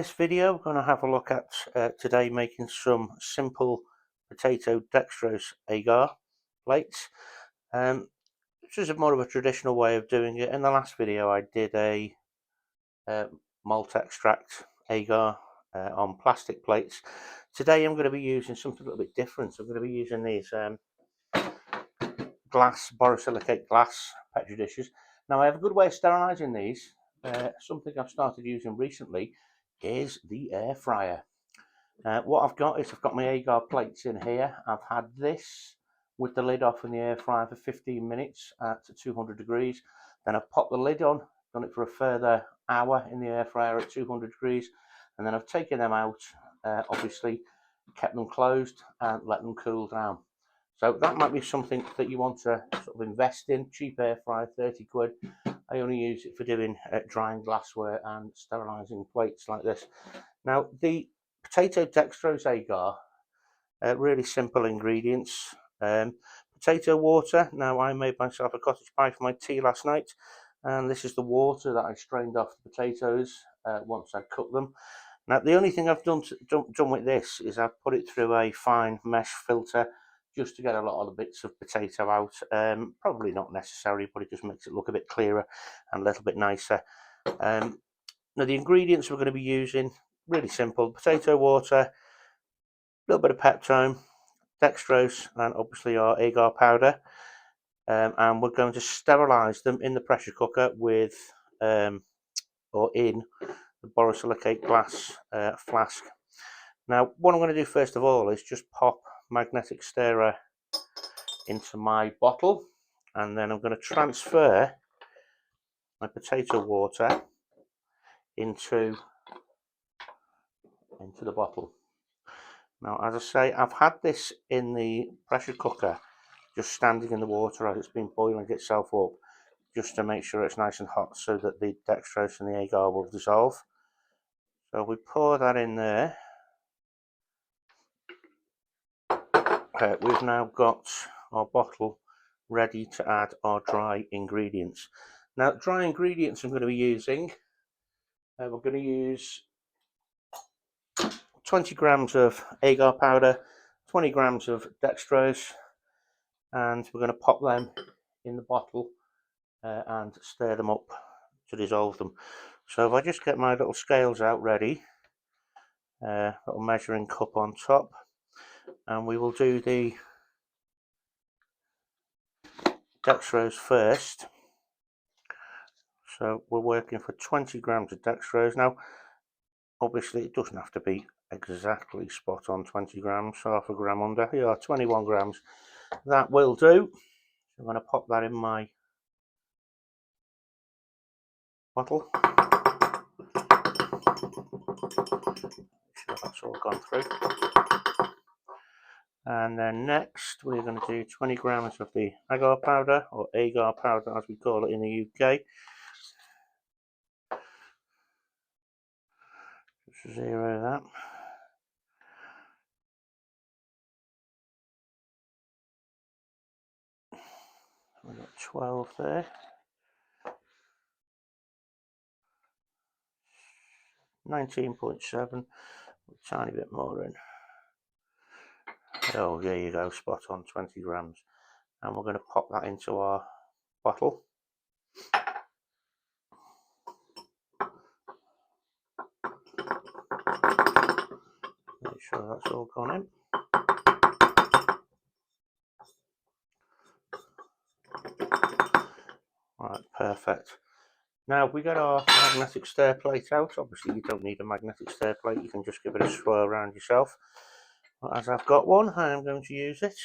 this video, we're going to have a look at today making some simple potato dextrose agar plates. This is more of a traditional way of doing it. In the last video, I did a malt extract agar on plastic plates. Today, I'm going to be using something a little bit different. I'm going to be using these glass, borosilicate glass petri dishes. Now, I have a good way of sterilising these. Something I've started using recently is the air fryer. What I've got is I've got my agar plates in here. I've had this with the lid off in the air fryer for 15 minutes at 200 degrees. Then I've popped the lid on, done it for a further hour in the air fryer at 200 degrees. And then I've taken them out, obviously kept them closed and let them cool down. So that might be something that you want to sort of invest in. Cheap air fryer, 30 quid. I only use it for doing drying glassware and sterilising plates like this. Now, the potato dextrose agar, really simple ingredients. Potato water. Now, I made myself a cottage pie for my tea last night, and this is the water that I strained off the potatoes once I cooked them. Now, the only thing I've done with this is I've put it through a fine mesh filter just to get a lot of the bits of potato out. Probably not necessary, but it just makes it look a bit clearer and a little bit nicer. Now, the ingredients we're going to be using, really simple: potato water, a little bit of peptone, dextrose, and obviously our agar powder. And we're going to sterilise them in the pressure cooker with, or in the borosilicate glass flask. Now, what I'm going to do first of all is just pop magnetic stirrer into my bottle, and then I'm going to transfer my potato water into the bottle. Now, as I say, I've had this in the pressure cooker just standing in the water as it's been boiling itself up, just to make sure it's nice and hot so that the dextrose and the agar will dissolve. So we pour that in there. We've now got our bottle ready to add our dry ingredients. Now, dry ingredients I'm going to be using, we're going to use 20 grams of agar powder, 20 grams of dextrose, and we're going to pop them in the bottle and stir them up to dissolve them. So if I just get my little scales out ready, little measuring cup on top, and we will do the dextrose first. So we're working for 20 grams of dextrose. Now, obviously it doesn't have to be exactly spot on 20 grams, half a gram under. Yeah, 21 grams. That will do. So I'm going to pop that in my bottle. Make sure that's all gone through. And then next we're going to do 20 grams of the agar powder, or agar powder as we call it in the UK. Just zero that. We've got 12 there. 19.7, a tiny bit more in. Oh, there you go, spot on, 20 grams. And we're going to pop that into our bottle. Make sure that's all gone in. Right, perfect. Now we got our magnetic stir plate out. Obviously you don't need a magnetic stir plate, you can just give it a swirl around yourself. But as I've got one, I am going to use it.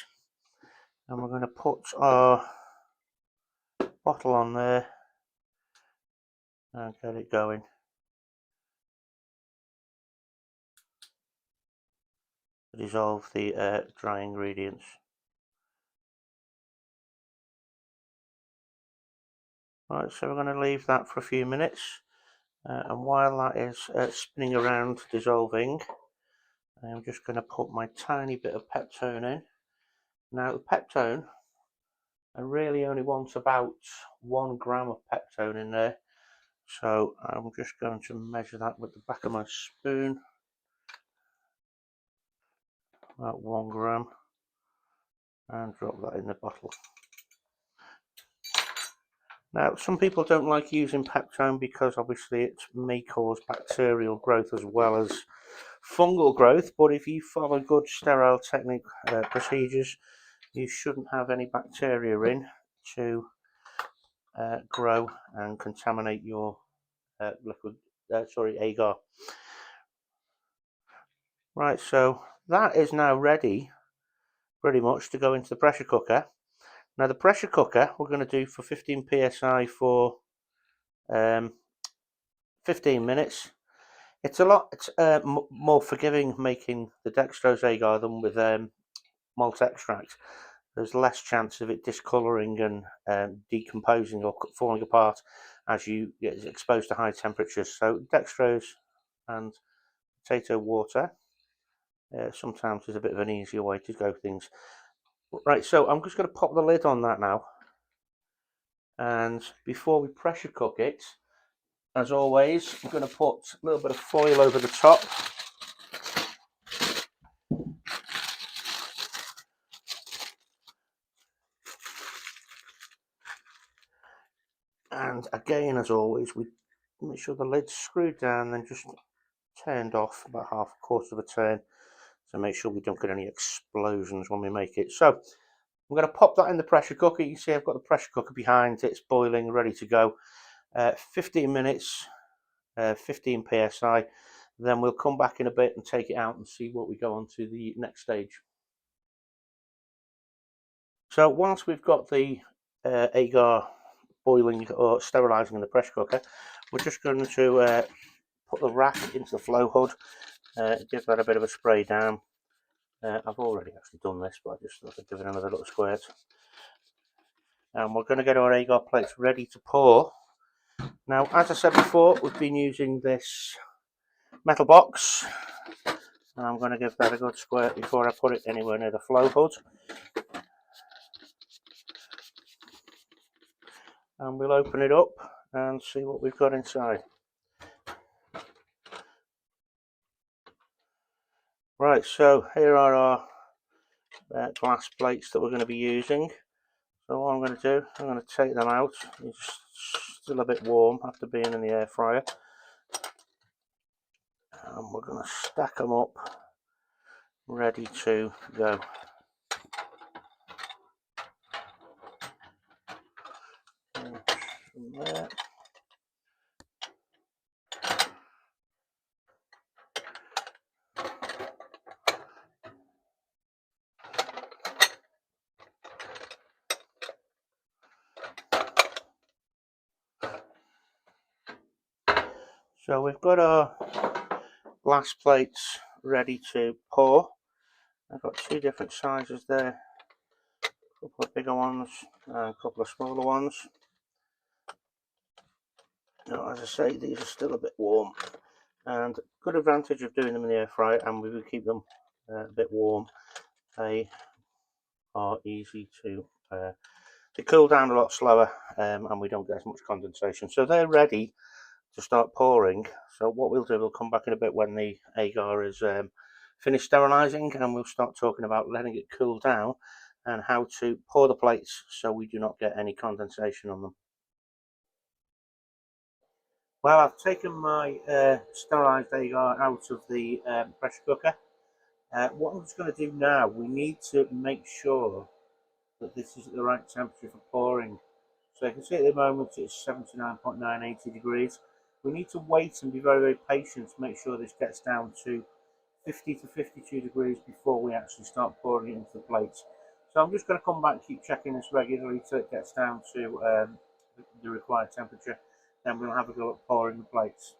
And we're going to put our bottle on there and get it going. To dissolve the dry ingredients. Right, so we're going to leave that for a few minutes. And while that is spinning around dissolving, I'm just going to put my tiny bit of peptone in. Now the peptone, I really only want about 1 gram of peptone in there. So I'm just going to measure that with the back of my spoon, about 1 gram, and drop that in the bottle. Now, some people don't like using peptone because obviously it may cause bacterial growth as well as fungal growth, but if you follow good sterile technique procedures, you shouldn't have any bacteria in to grow and contaminate your agar. Right, so that is now ready pretty much to go into the pressure cooker. Now the pressure cooker we're going to do for 15 psi for 15 minutes. It's a lot more forgiving making the dextrose agar than with malt extract. There's less chance of it discolouring and decomposing or falling apart as you get exposed to high temperatures. So dextrose and potato water sometimes is a bit of an easier way to go things. Right, so I'm just going to pop the lid on that now, and before we pressure cook it, as always, I'm going to put a little bit of foil over the top. And again, as always, we make sure the lid's screwed down, then just turned off about half a quarter of a turn to make sure we don't get any explosions when we make it. So I'm going to pop that in the pressure cooker. You can see I've got the pressure cooker behind, it's boiling, ready to go. 15 minutes, 15 psi. Then we'll come back in a bit and take it out and see what we go on to the next stage. So whilst we've got the agar boiling or sterilising in the pressure cooker, we're just going to put the rack into the flow hood, give that a bit of a spray down. I've already actually done this, but I just thought I'd give it another little squirt. And we're going to get our agar plates ready to pour. Now, as I said before, we've been using this metal box. And I'm going to give that a good squirt before I put it anywhere near the flow hood. And we'll open it up and see what we've got inside. Right, so here are our glass plates that we're going to be using. So what I'm going to do, I'm going to take them out. It's still a bit warm after being in the air fryer. And we're going to stack them up, ready to go. There. So we've got our glass plates ready to pour. I've got two different sizes there, a couple of bigger ones and a couple of smaller ones. Now, as I say, these are still a bit warm, and good advantage of doing them in the air fryer, and we will keep them a bit warm. They are easy to they cool down a lot slower, and we don't get as much condensation. So they're ready to start pouring. So what we'll do, we'll come back in a bit when the agar is finished sterilising, and we'll start talking about letting it cool down and how to pour the plates so we do not get any condensation on them. Well, I've taken my sterilised agar out of the pressure cooker. What I'm just going to do now, we need to make sure that this is at the right temperature for pouring. So you can see at the moment it's 79.980 degrees. We need to wait and be very, very patient to make sure this gets down to 50 to 52 degrees before we actually start pouring it into the plates. So I'm just going to come back and keep checking this regularly till it gets down to the required temperature. Then we'll have a go at pouring the plates.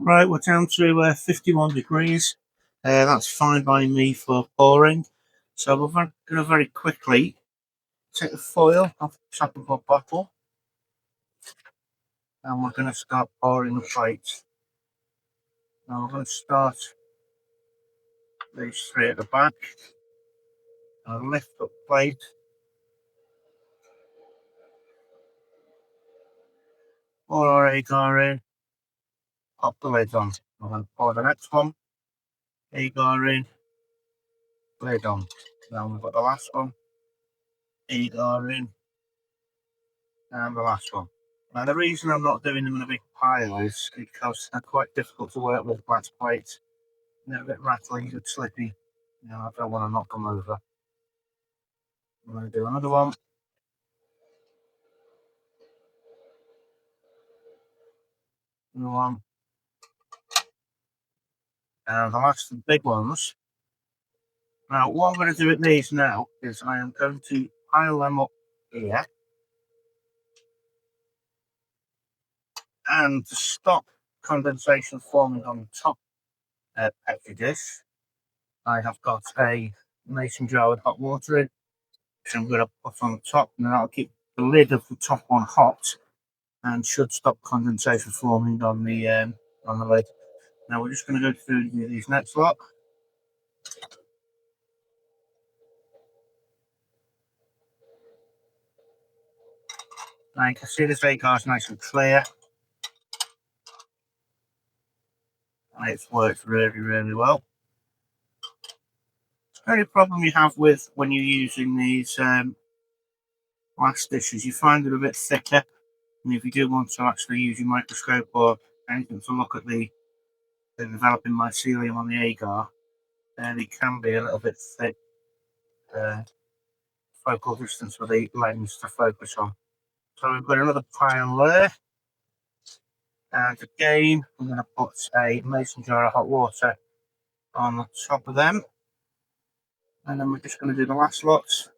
Right, we're down to 51 degrees. That's fine by me for pouring. So we're going to very quickly take the foil off the top of our bottle, and we're going to start pouring the plates. Now we're going to start these three at the back. I'll lift up plate. Pour our agar in. Pop the lid on. I'm going to pour the next one. Agar in. Lid on. Now we've got the last one. Agar in. And the last one. Now the reason I'm not doing them in a big pile is because they're quite difficult to work with glass plates. They're a bit rattly, a bit slippy. You know, I don't want to knock them over. I'm going to do another one. Another one. And the last of the big ones. Now what I'm going to do with these now is I am going to pile them up here. And to stop condensation forming on the top petri dish, I have got a mason jar with hot water in, which I'm going to put on the top, and then I'll keep the lid of the top one hot, and should stop condensation forming on the lid. Now we're just going to go through these next lot. Now you can see this agar is nice and clear. It's worked really well. The only problem you have with when you're using these glass dishes, you find it a bit thicker, and if you do want to actually use your microscope or anything to look at the developing mycelium on the agar, then it can be a little bit thick focal distance for the lens to focus on. So we've got another pile there, and again I'm going to put a mason jar of hot water on the top of them, and then we're just going to do the last lots.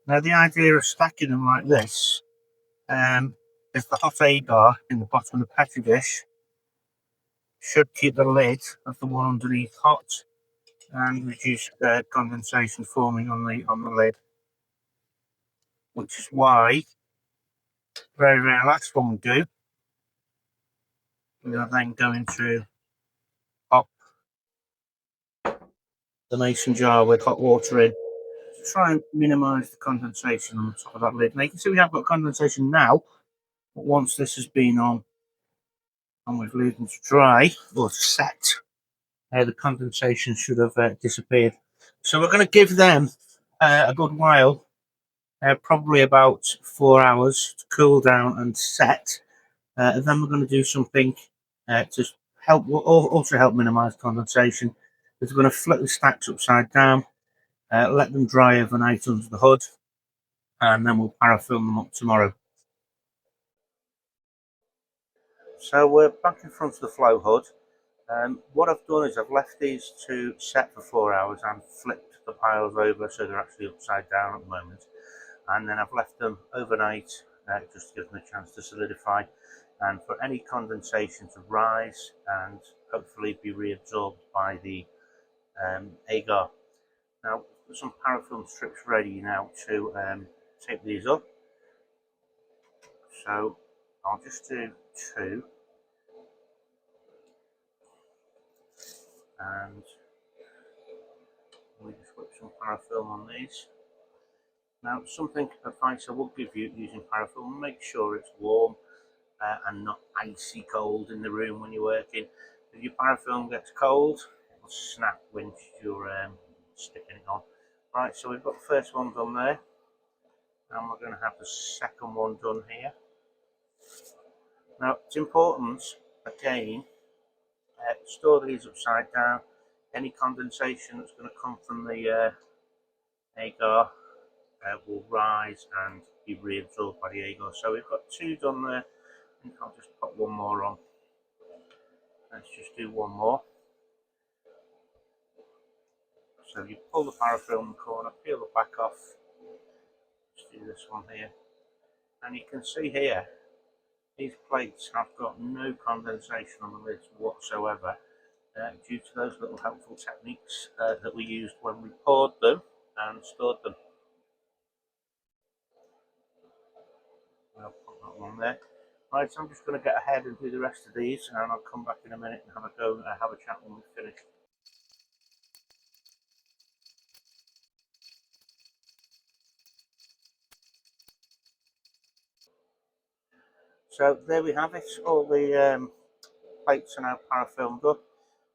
Now the idea of stacking them like this is the hot agar in the bottom of the petri dish should keep the lid of the one underneath hot and reduce condensation forming on the lid, which is why very last one we do, we are then going to pop the mason jar with hot water in to try and minimise the condensation on the top of that lid. Now you can see we have got condensation now, but once this has been on and we've left them to dry or to set, the condensation should have disappeared. So we're going to give them a good while, probably about 4 hours, to cool down and set. And then we're going to do something to help, also help minimise condensation. We're going to flip the stacks upside down, let them dry overnight under the hood, and then we'll parafilm them up tomorrow. So we're back in front of the flow hood. What I've done is I've left these to set for 4 hours and flipped the piles over so they're actually upside down at the moment, and then I've left them overnight just to give them a chance to solidify and for any condensation to rise and hopefully be reabsorbed by the agar. Now got some parafilm strips ready now to tape these up, so I'll just do 2. And we just whip some parafilm on these. Now, something advice I would give you using parafilm: make sure it's warm and not icy cold in the room when you're working. If your parafilm gets cold, it'll snap when you're sticking it on. Right, so we've got the first one done there, and we're going to have the second one done here. Now, it's important again. Store these upside down. Any condensation that's going to come from the agar will rise and be reabsorbed by the agar. So we've got 2 done there. I think I'll just put one more on. Let's just do one more. So you pull the parafilm in the corner, peel the back off. Let's do this one here. And you can see here, these plates have got no condensation on the lids whatsoever. due to those little helpful techniques that we used when we poured them and stored them. I'll put that one there. Right, so I'm just going to get ahead and do the rest of these, and I'll come back in a minute and have a go and have a chat when we've finished. So there we have it. All the plates are now parafilmed up,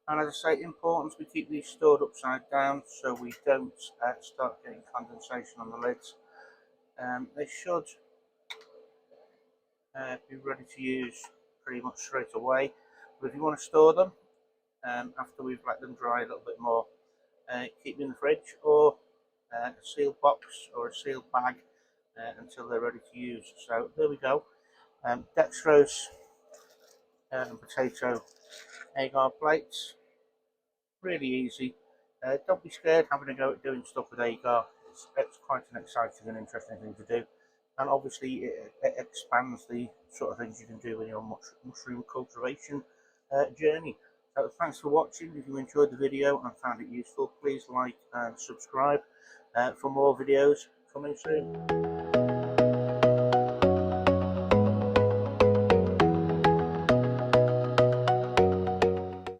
and as I say, important we keep these stored upside down so we don't start getting condensation on the lids. They should be ready to use pretty much straight away, but if you want to store them after we've let them dry a little bit more, keep them in the fridge or a sealed box or a sealed bag until they're ready to use. So there we go. Dextrose and potato agar plates, really easy. Don't be scared having a go at doing stuff with agar. It's quite an exciting and interesting thing to do, and obviously it expands the sort of things you can do in your mushroom cultivation journey. So thanks for watching. If you enjoyed the video and found it useful, please like and subscribe for more videos coming soon.